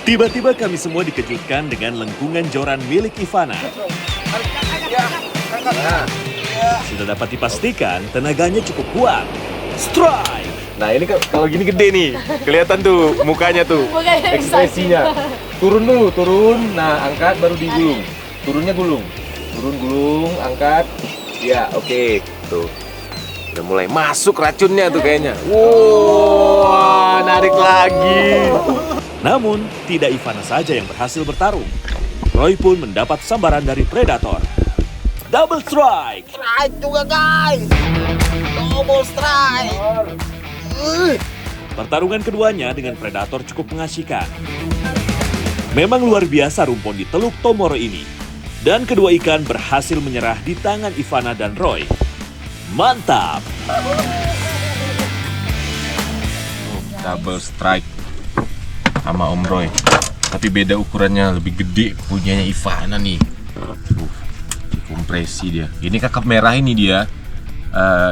Tiba-tiba kami semua dikejutkan dengan lengkungan joran milik Ivana. Sudah dapat dipastikan tenaganya cukup kuat. Strike! Nah ini kalau gini gede nih, kelihatan tuh mukanya tuh, ekspresinya. Turun dulu, turun, nah angkat baru digulung. Turunnya gulung, turun gulung, angkat. Ya oke, tuh. Udah mulai masuk racunnya tuh kayaknya. Wow, narik lagi. Namun, tidak Ivana saja yang berhasil bertarung. Roy pun mendapat sambaran dari predator. Double strike! Strike juga guys. Double strike. Pertarungan keduanya dengan predator cukup mengasyikan. Memang luar biasa rumpon di Teluk Tomoro ini. Dan kedua ikan berhasil menyerah di tangan Ivana dan Roy. Mantap! Double strike sama Om Roy. Tapi beda ukurannya, lebih gede punyanya Ivana nih. Kompresi dia. Ini kakap merah ini dia.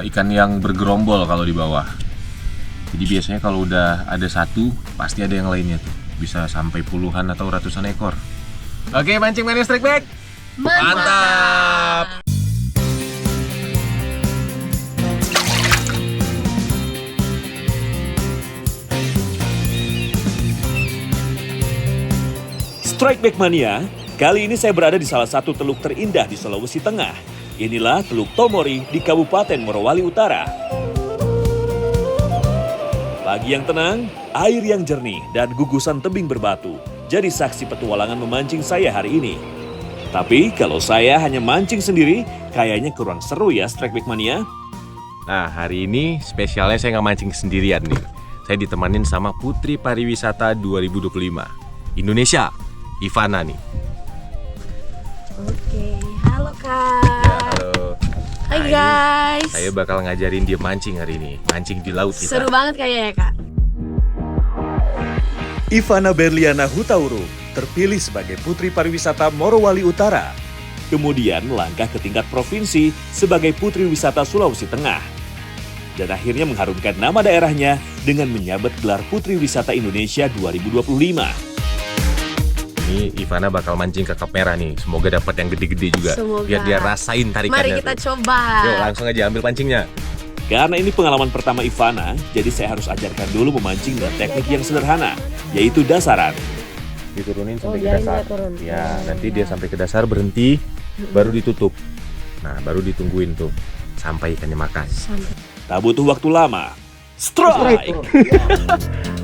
Ikan yang bergerombol kalau di bawah. Jadi biasanya kalau udah ada satu, pasti ada yang lainnya tuh. Bisa sampai puluhan atau ratusan ekor. Oke, mancing manis strike back. Mantap. Strike Back Mania, kali ini saya berada di salah satu teluk terindah di Sulawesi Tengah. Inilah Teluk Tomori di Kabupaten Morowali Utara. Pagi yang tenang, air yang jernih, dan gugusan tebing berbatu jadi saksi petualangan memancing saya hari ini. Tapi kalau saya hanya mancing sendiri, kayaknya kurang seru ya Strike Back Mania. Nah, hari ini spesialnya saya nggak mancing sendirian nih. Saya ditemanin sama Putri Pariwisata 2025 Indonesia, Ivana nih. Oke, halo Kak. Ya, halo. Hai Nah, guys. Saya bakal ngajarin dia mancing hari ini. Mancing di laut kita. Seru banget kayaknya ya Kak. Ivana Berliana Hutauru terpilih sebagai Putri Pariwisata Morowali Utara. Kemudian melangkah ke tingkat provinsi sebagai Putri Wisata Sulawesi Tengah. Dan akhirnya mengharumkan nama daerahnya dengan menyabet gelar Putri Wisata Indonesia 2025. Ini Ivana bakal mancing kakap merah nih. Semoga dapat yang gede-gede juga. Semoga. Biar dia rasain tarikannya. Mari kita tuh. coba. Yuk langsung aja ambil pancingnya. Karena ini pengalaman pertama Ivana, jadi saya harus ajarkan dulu memancing dengan teknik yang sederhana, yaitu dasaran. Diturunin sampai ke biarin dasar. dia turun. Ya, nanti dia sampai ke dasar berhenti, baru ditutup. Nah, baru ditungguin tuh sampai ikannya makan. Tak butuh waktu lama. Strike!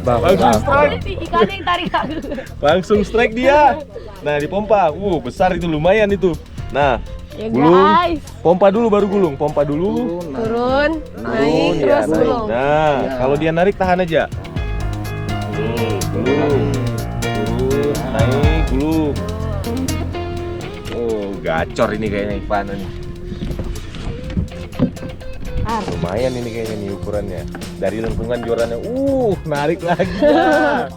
Langsung strike. Ikannya yang tarik aku. Langsung strike dia. Nah, dipompa. Besar itu lumayan itu. Nah, Ya gulung. guys. Pompa dulu baru gulung. Pompa dulu. Turun, naik, Ya, terus naik. gulung. Nah, kalau dia narik tahan aja. Gulung. Turun, naik, gulung. Gacor ini kayaknya Ivana nih. Lumayan ini kayaknya nih ukurannya. Dari lengkungan jorannya. Narik lagi ya.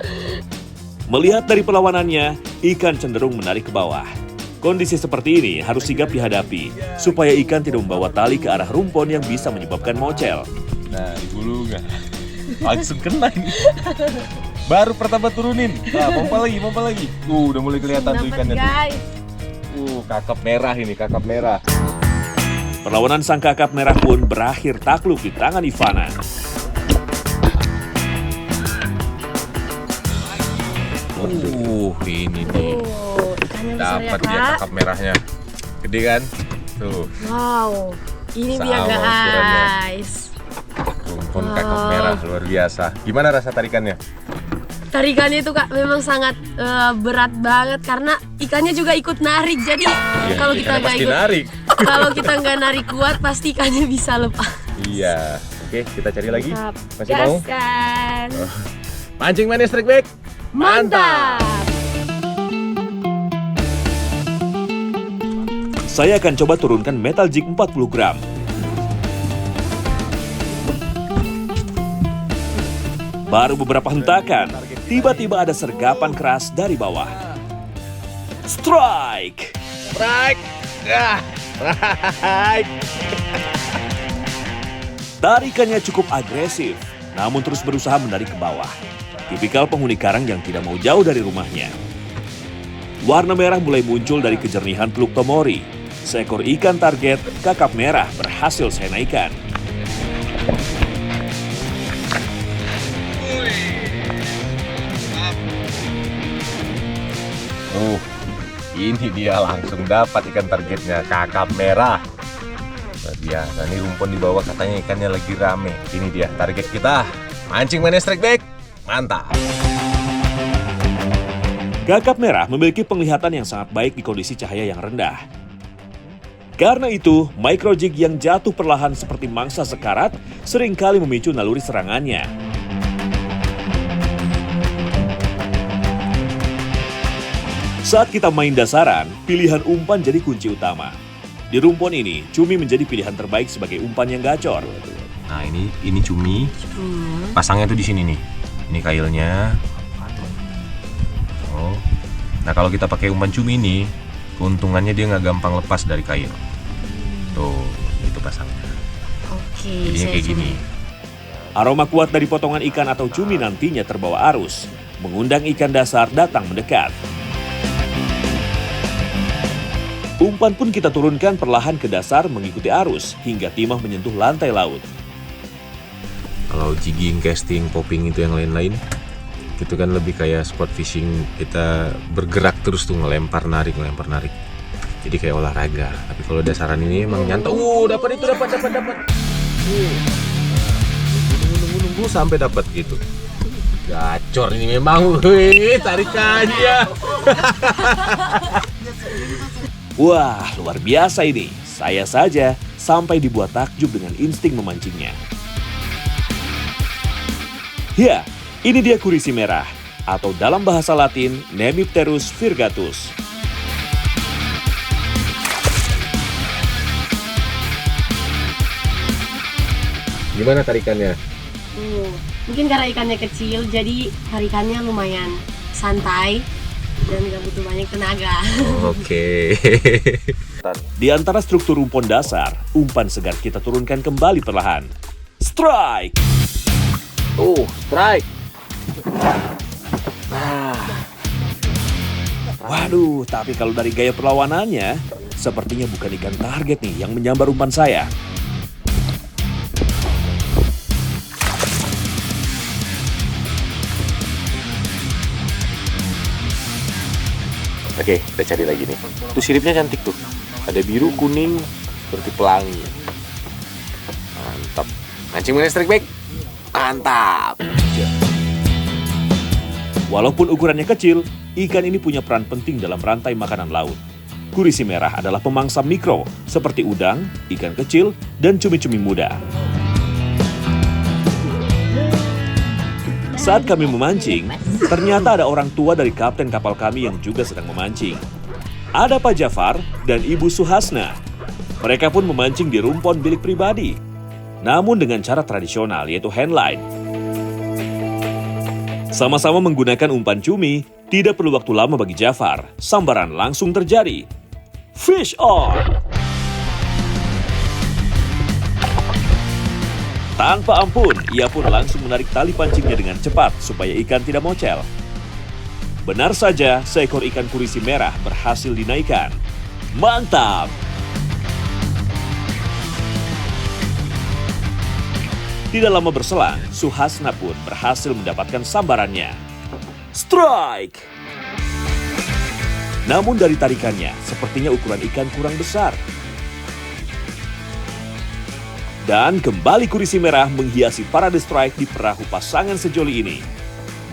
Melihat dari perlawanannya, ikan cenderung menarik ke bawah. Kondisi seperti ini harus sigap dihadapi, supaya ikan tidak membawa tali ke arah rumpon yang bisa menyebabkan mocel. Nah, digulung ya. Langsung kena ini. Baru pertama turunin. Nah, pompa lagi. Udah mulai kelihatan tuh Dapat ikannya tuh. guys. Kakap merah ini, kakap merah. Perlawanan sang kakap merah pun berakhir takluk di tangan Ivana. Ini nih. Ikannya besar ya Dapat dia Kak. kakap merahnya. Gede kan? Tuh, Wow, ini dia Sama ukurannya. guys. rumpun kakap merah luar biasa. Gimana rasa tarikannya? Tarikannya itu Kak memang sangat berat banget karena ikannya juga ikut narik. Jadi kalau kita ikannya nggak pasti ikut, narik. kalau kita nggak narik kuat pasti ikannya bisa lepas. Iya. Oke, kita cari lagi. Mantap. Masih mau? Gaskan. Mancing manis strike back. Mantap. Saya akan coba turunkan metal jig 40 gram. Baru beberapa hentakan, tiba-tiba ada sergapan keras dari bawah. Strike! Strike. Strike. Tarikannya cukup agresif, namun terus berusaha menarik ke bawah. tipikal penghuni karang yang tidak mau jauh dari rumahnya. Warna merah mulai muncul dari kejernihan teluk Tomori. Seekor ikan target kakap merah berhasil saya naikkan. Ini dia langsung dapat ikan targetnya, kakap merah. Luar biasa, nih rumpun di bawah katanya ikannya lagi rame. Ini dia target kita. Mancing mana strike back? Mantap. Kakap merah memiliki penglihatan yang sangat baik di kondisi cahaya yang rendah. Karena itu, micro jig yang jatuh perlahan seperti mangsa sekarat seringkali memicu naluri serangannya. Saat kita main dasaran, pilihan umpan jadi kunci utama. Di rumpun ini, cumi menjadi pilihan terbaik sebagai umpan yang gacor. Nah, ini cumi. Pasangnya tuh di sini nih. Ini kailnya. Oh. Nah, kalau kita pakai umpan cumi ini, keuntungannya dia nggak gampang lepas dari kail. Tuh, itu pasangnya. Oke, Jadinya kayak gini. Aroma kuat dari potongan ikan atau cumi nantinya terbawa arus, mengundang ikan dasar datang mendekat. Umpan pun kita turunkan perlahan ke dasar mengikuti arus hingga timah menyentuh lantai laut. Kalau jigging, casting, popping itu yang lain-lain, itu kan lebih kayak sport fishing, kita bergerak terus tuh ngelempar narik. Jadi kayak olahraga. Tapi kalau dasaran ini emang nyantai. Dapat. Nunggu sampai dapat gitu. Gacor ini memang, tarikannya. Wah, luar biasa ini. Saya saja sampai dibuat takjub dengan insting memancingnya. Ya, ini dia kurisi merah, atau dalam bahasa Latin, Nemipterus virgatus. Gimana tarikannya? Mungkin karena ikannya kecil, jadi tarikannya lumayan santai dan nggak butuh banyak tenaga. Oke. Di antara struktur umpan dasar, umpan segar kita turunkan kembali perlahan. Strike! Strike. Waduh, tapi kalau dari gaya perlawanannya, sepertinya bukan ikan target nih yang menyambar umpan saya. Oke, kita cari lagi nih. Tuh siripnya cantik tuh. Ada biru, kuning, seperti pelangi. Mantap. Mancing mana strike back? Mantap. Walaupun ukurannya kecil, ikan ini punya peran penting dalam rantai makanan laut. Kurisi merah adalah pemangsa mikro, seperti udang, ikan kecil, dan cumi-cumi muda. Saat kami memancing, ternyata ada orang tua dari kapten kapal kami yang juga sedang memancing. Ada Pak Jafar dan Ibu Suhasna. Mereka pun memancing di rumpon bilik pribadi, namun dengan cara tradisional yaitu handline. Sama-sama menggunakan umpan cumi, tidak perlu waktu lama bagi Jafar. Sambaran langsung terjadi. Fish on! Tanpa ampun, ia pun langsung menarik tali pancingnya dengan cepat supaya ikan tidak mocel. Benar saja, seekor ikan kurisi merah berhasil dinaikkan. Mantap! Tidak lama berselang, Suhasna pun berhasil mendapatkan sambarannya. Strike! Namun dari tarikannya, sepertinya ukuran ikan kurang besar. Dan kembali kurisi merah menghiasi parade strike di perahu pasangan sejoli ini.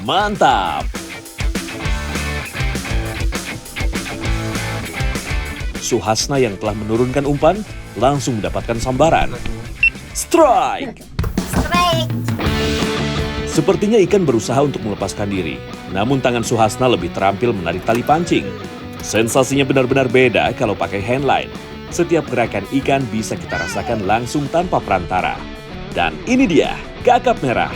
Mantap! Suhasna yang telah menurunkan umpan langsung mendapatkan sambaran. Strike! Sepertinya ikan berusaha untuk melepaskan diri, namun tangan Suhasna lebih terampil menarik tali pancing. Sensasinya benar-benar beda kalau pakai handline. Setiap gerakan ikan bisa kita rasakan langsung tanpa perantara. Dan ini dia, kakap merah.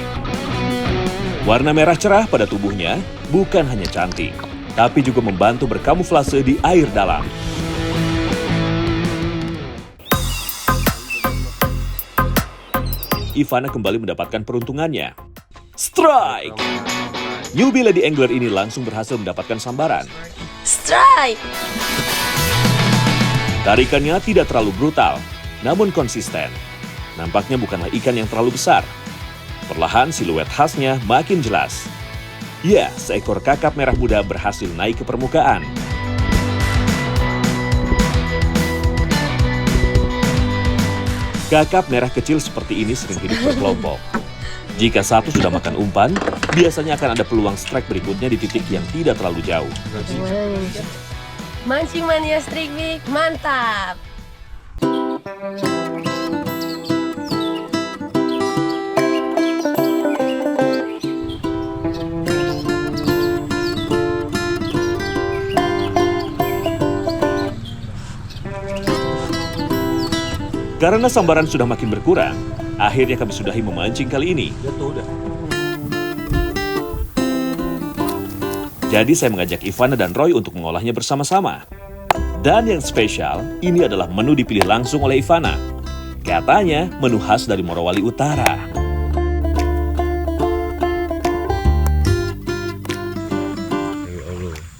Warna merah cerah pada tubuhnya bukan hanya cantik, tapi juga membantu berkamuflase di air dalam. Ivana kembali mendapatkan peruntungannya. Strike! Newbie lady angler ini langsung berhasil mendapatkan sambaran. Strike! Tarikannya tidak terlalu brutal, namun konsisten. Nampaknya bukanlah ikan yang terlalu besar. Perlahan siluet khasnya makin jelas. Ya, seekor kakap merah muda berhasil naik ke permukaan. Kakap merah kecil seperti ini sering hidup berkelompok. Jika satu sudah makan umpan, biasanya akan ada peluang strike berikutnya di titik yang tidak terlalu jauh. Mancing mania Strike Week, mantap! Karena sambaran sudah makin berkurang, akhirnya kami sudahi memancing kali ini. Jadi saya mengajak Ivana dan Roy untuk mengolahnya bersama-sama. Dan yang spesial, ini adalah menu dipilih langsung oleh Ivana. Katanya menu khas dari Morowali Utara.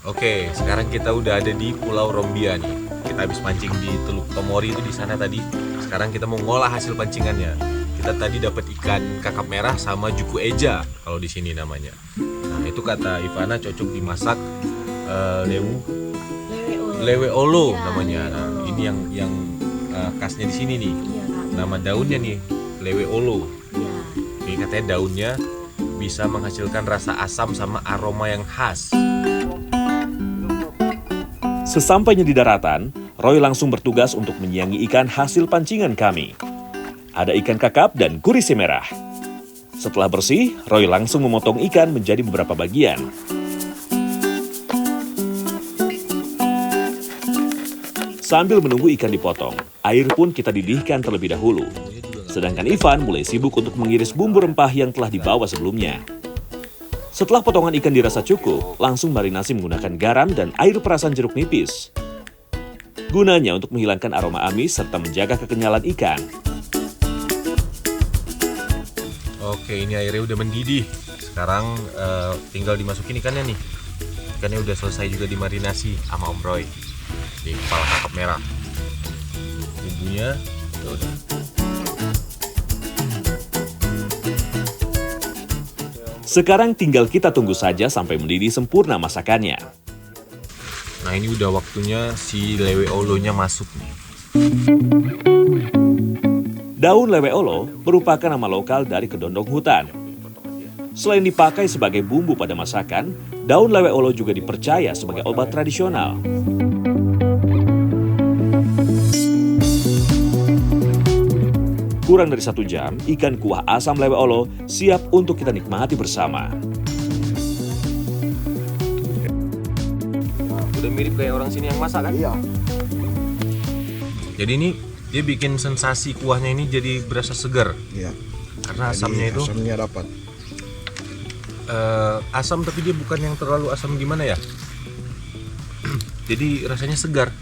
Oke, sekarang kita udah ada di Pulau Rombia nih. Kita habis mancing di Teluk Tomori itu di sana tadi. Sekarang kita mau ngolah hasil pancingannya. Kita tadi dapat ikan kakap merah sama juku eja kalau di sini namanya. Nah, itu kata Ivana cocok dimasak lewe olo namanya. Nah, ini yang khasnya di sini nih. Nama daunnya nih lewe olo. Ini katanya daunnya bisa menghasilkan rasa asam sama aroma yang khas. Sesampainya di daratan, Roy langsung bertugas untuk menyiangi ikan hasil pancingan kami. Ada ikan kakap dan gurisi merah. Setelah bersih, Roy langsung memotong ikan menjadi beberapa bagian. Sambil menunggu ikan dipotong, air pun kita didihkan terlebih dahulu. Sedangkan Ivan mulai sibuk untuk mengiris bumbu rempah yang telah dibawa sebelumnya. Setelah potongan ikan dirasa cukup, langsung marinasi menggunakan garam dan air perasan jeruk nipis. Gunanya untuk menghilangkan aroma amis serta menjaga kekenyalan ikan. Oke, ini airnya udah mendidih. Sekarang tinggal dimasukin ikannya nih. Ikannya udah selesai juga dimarinasi sama Om Roy. Di kepala kakap merah. Bumbunya udah. Sekarang tinggal kita tunggu saja sampai mendidih sempurna masakannya. Nah, ini udah waktunya si lewe olonya masuk nih. Daun lewe olo merupakan nama lokal dari kedondong hutan. Selain dipakai sebagai bumbu pada masakan, daun lewe olo juga dipercaya sebagai obat tradisional. Kurang dari 1 jam, ikan kuah asam lewe olo siap untuk kita nikmati bersama. Udah mirip kayak orang sini yang masak kan? Iya. Jadi ini dia bikin sensasi kuahnya ini jadi berasa segar. Iya. Karena asamnya itu Asamnya dapat. asam tapi dia bukan yang terlalu asam gimana ya. Jadi rasanya segar.